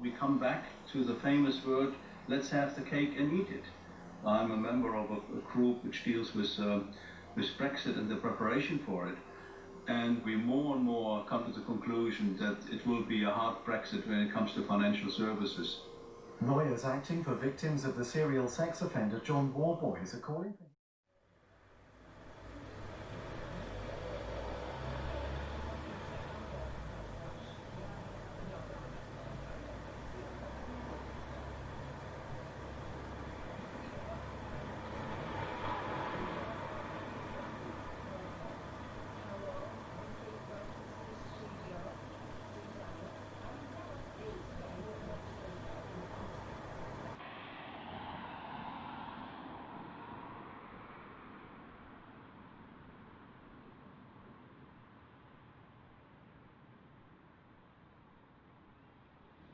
we come back to the famous word, let's have the cake and eat it. I'm a member of a group which deals with Brexit and the preparation for it. And we more and more come to the conclusion that it will be a hard Brexit when it comes to financial services. Lawyers acting for victims of the serial sex offender John Warboys are calling for...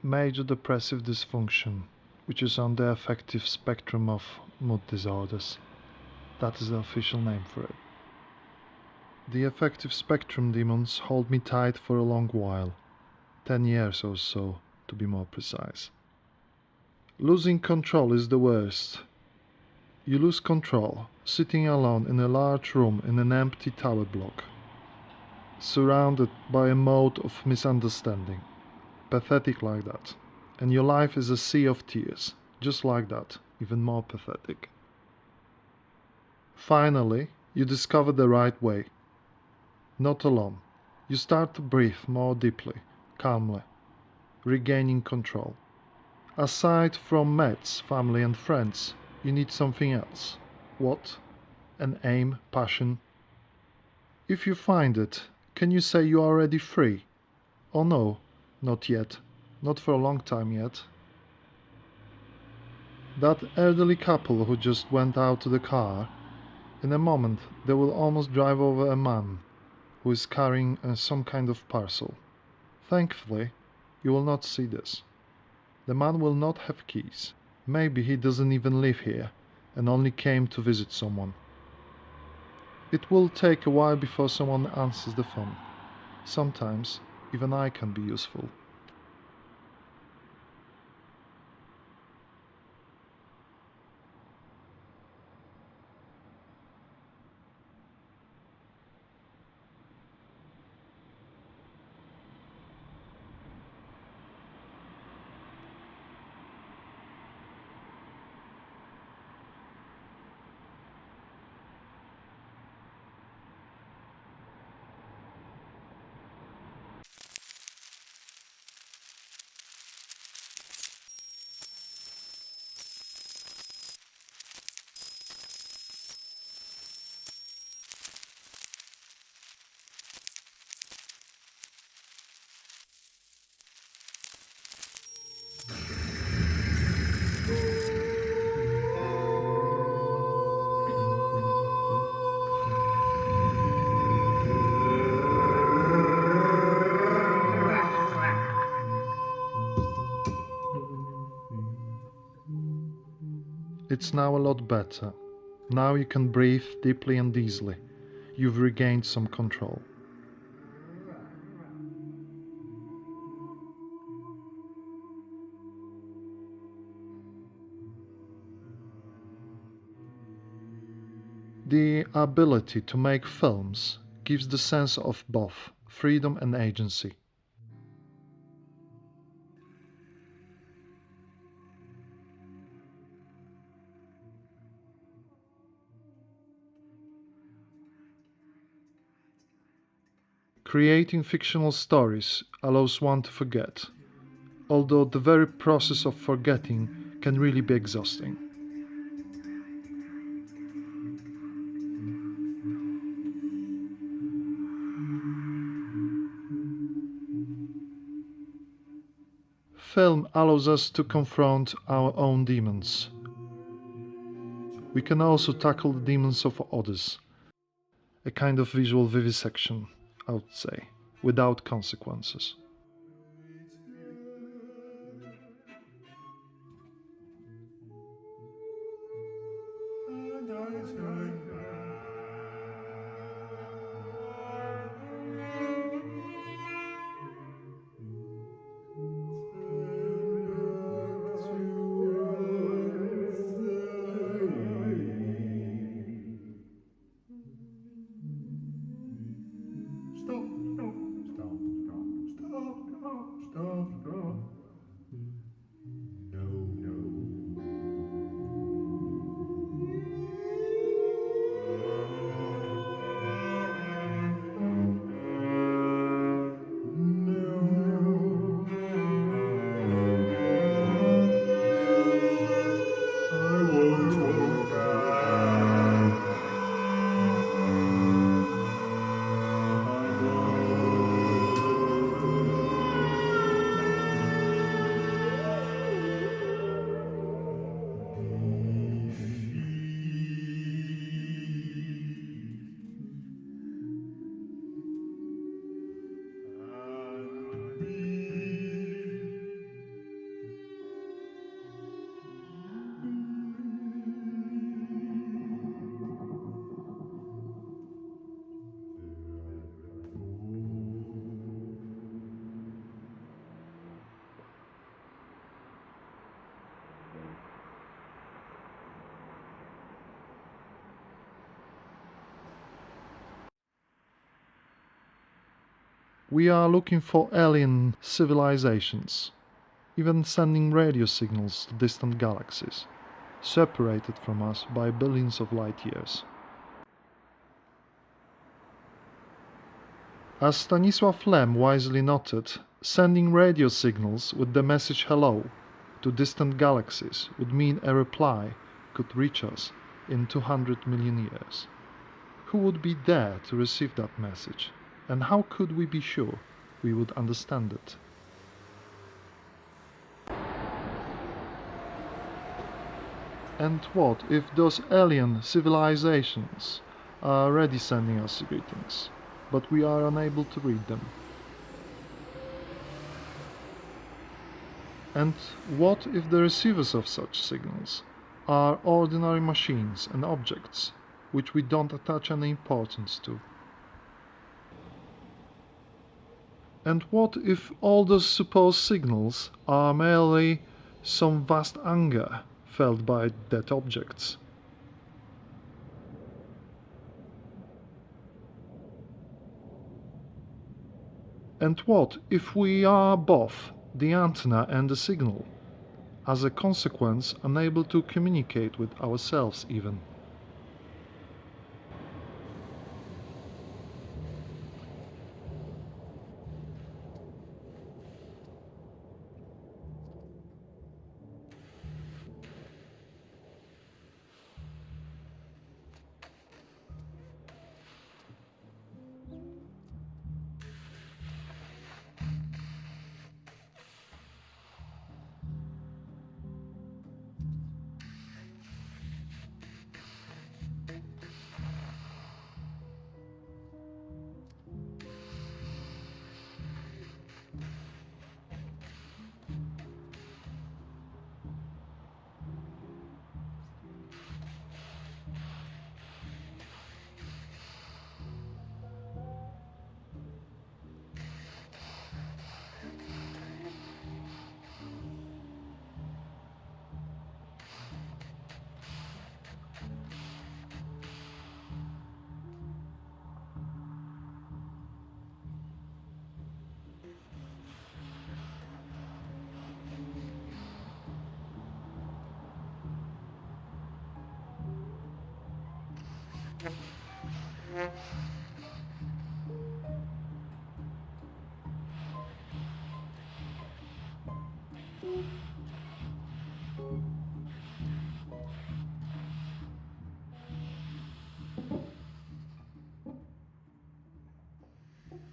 Major depressive dysfunction, which is on the affective spectrum of mood disorders. That is the official name for it. The affective spectrum demons hold me tight for a long while, 10 years or so, to be more precise. Losing control is the worst. You lose control, sitting alone in a large room in an empty tower block, surrounded by a moat of misunderstanding. Pathetic like that. And your life is a sea of tears, just like that, even more pathetic. Finally, you discover the right way. Not alone. You start to breathe more deeply, calmly, regaining control. Aside from meds, family and friends, you need something else. What? An aim, passion. If you find it, can you say you are already free? Or no? Not yet. Not for a long time yet. That elderly couple who just went out to the car, in a moment they will almost drive over a man who is carrying some kind of parcel. Thankfully, you will not see this. The man will not have keys. Maybe he doesn't even live here and only came to visit someone. It will take a while before someone answers the phone. Sometimes even I can be useful. It's now a lot better. Now you can breathe deeply and easily. You've regained some control. The ability to make films gives the sense of both freedom and agency. Creating fictional stories allows one to forget, although the very process of forgetting can really be exhausting. Film allows us to confront our own demons. We can also tackle the demons of others, a kind of visual vivisection, I would say, without consequences. We are looking for alien civilizations, even sending radio signals to distant galaxies, separated from us by billions of light years. As Stanisław Lem wisely noted, sending radio signals with the message hello to distant galaxies would mean a reply could reach us in 200 million years. Who would be there to receive that message, and how could we be sure we would understand it? And what if those alien civilizations are already sending us greetings, but we are unable to read them? And what if the receivers of such signals are ordinary machines and objects which we don't attach any importance to? And what if all those supposed signals are merely some vast anger felt by dead objects? And what if we are both the antenna and the signal, as a consequence unable to communicate with ourselves even?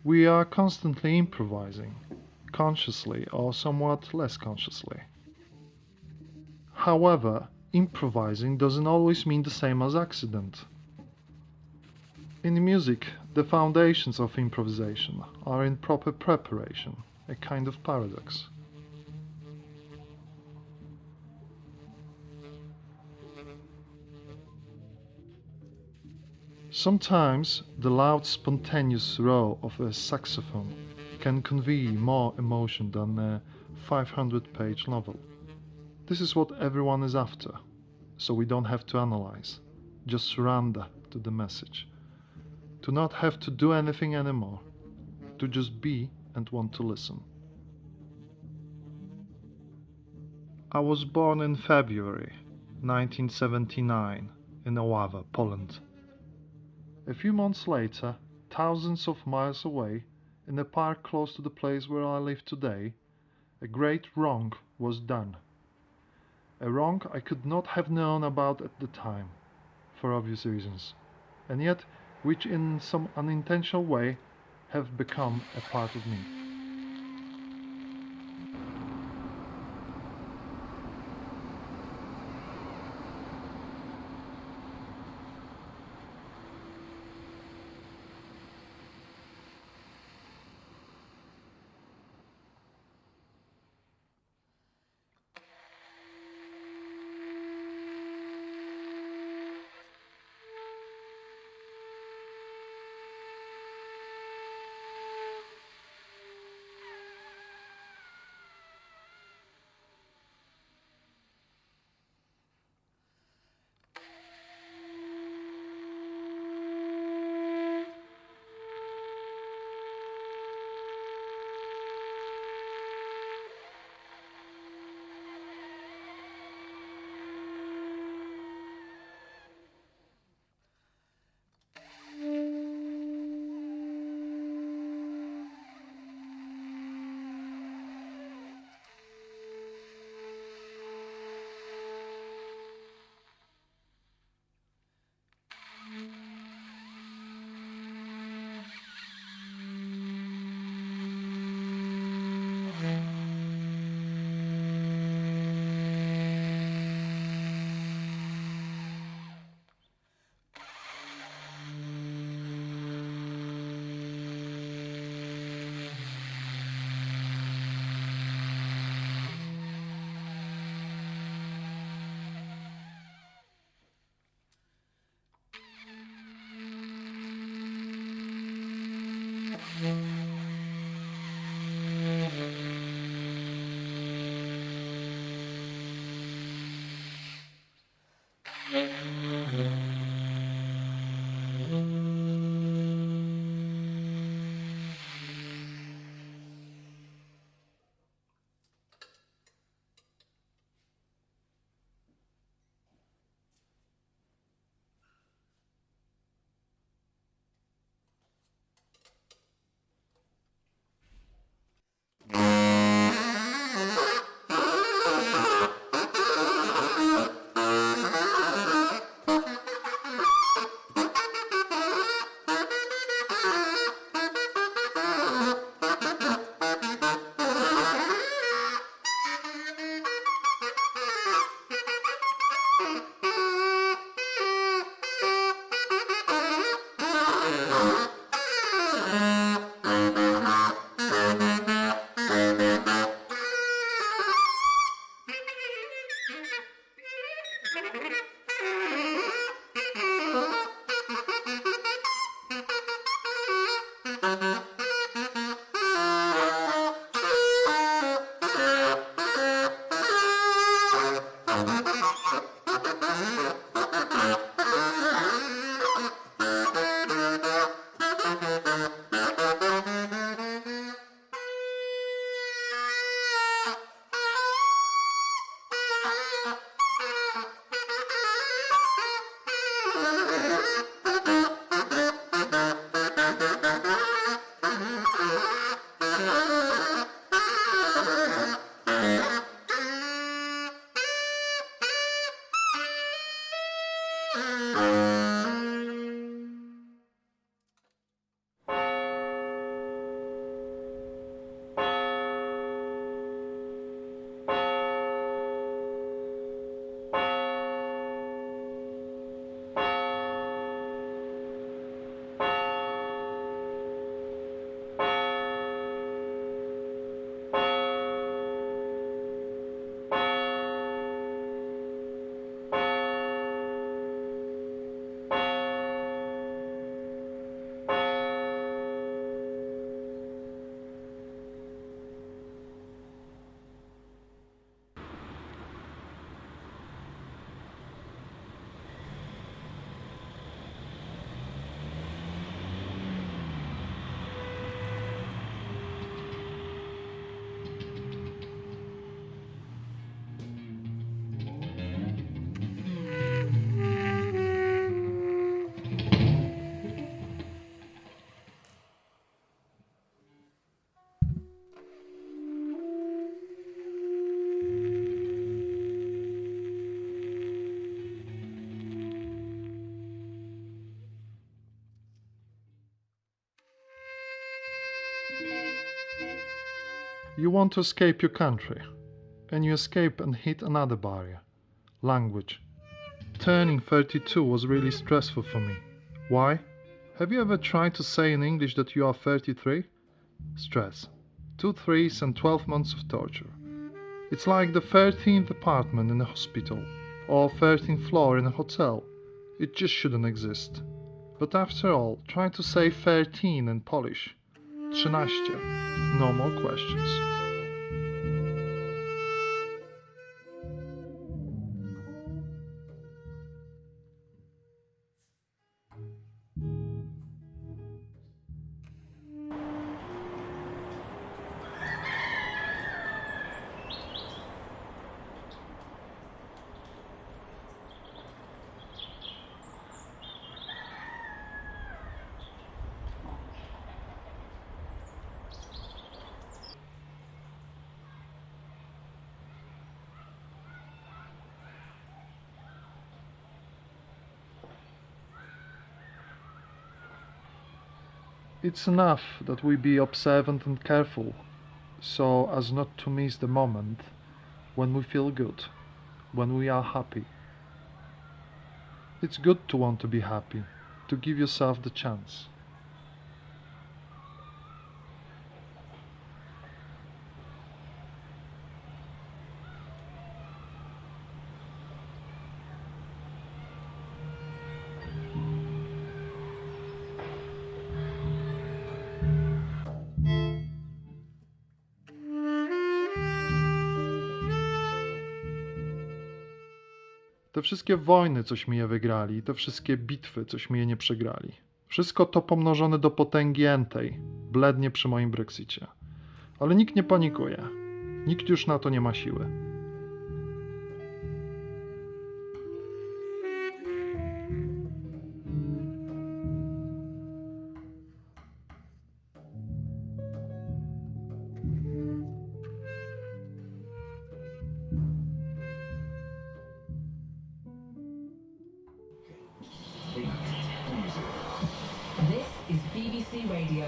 We are constantly improvising, consciously or somewhat less consciously. However, improvising doesn't always mean the same as accident. In music, the foundations of improvisation are in proper preparation, a kind of paradox. Sometimes the loud, spontaneous roar of a saxophone can convey more emotion than a 500-page novel. This is what everyone is after, so we don't have to analyze, just surrender to the message. To not have to do anything anymore, to just be and want to listen. I was born in February 1979 in Oława, Poland. A few months later, thousands of miles away, in a park close to the place where I live today, a great wrong was done. A wrong I could not have known about at the time, for obvious reasons, and yet which in some unintentional way have become a part of me. You want to escape your country, and you escape and hit another barrier: language. Turning 32 was really stressful for me. Why? Have you ever tried to say in English that you are 33? Stress. 2 threes and 12 months of torture. It's like the 13th apartment in a hospital, or 13th floor in a hotel. It just shouldn't exist. But after all, try to say 13 in Polish. 13. No more questions. It's enough that we be observant and careful, so as not to miss the moment when we feel good, when we are happy. It's good to want to be happy, to give yourself the chance. Te wszystkie wojny, cośmy je wygrali, i te wszystkie bitwy, cośmy je nie przegrali. Wszystko to pomnożone do potęgi entej, blednie przy moim Brexicie. Ale nikt nie panikuje. Nikt już na to nie ma siły. This is BBC Radio.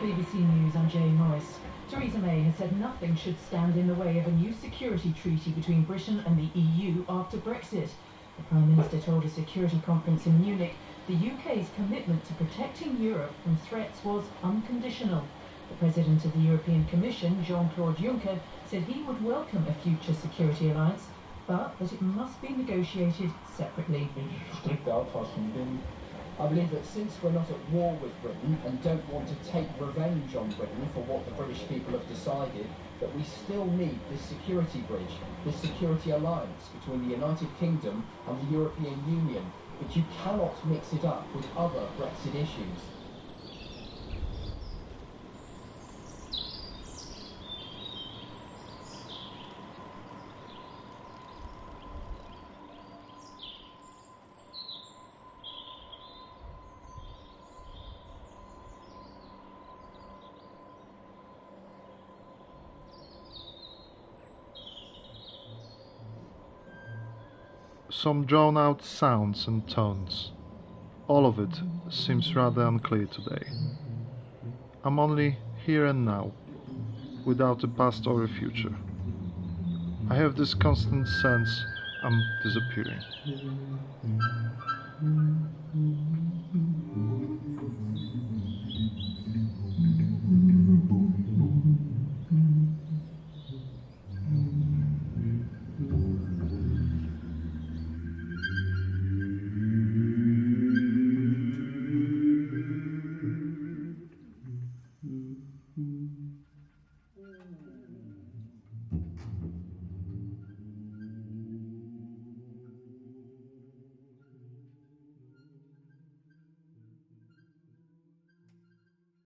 BBC News, I'm Jane Morris. Theresa May has said nothing should stand in the way of a new security treaty between Britain and the EU after Brexit. The Prime Minister told a security conference in Munich the UK's commitment to protecting Europe from threats was unconditional. The President of the European Commission, Jean-Claude Juncker, said he would welcome a future security alliance, but that it must be negotiated separately. I believe that since we're not at war with Britain and don't want to take revenge on Britain for what the British people have decided, that we still need this security bridge, this security alliance between the United Kingdom and the European Union, but you cannot mix it up with other Brexit issues. Some drawn-out sounds and tones. All of it seems rather unclear today. I'm only here and now, without a past or a future. I have this constant sense I'm disappearing.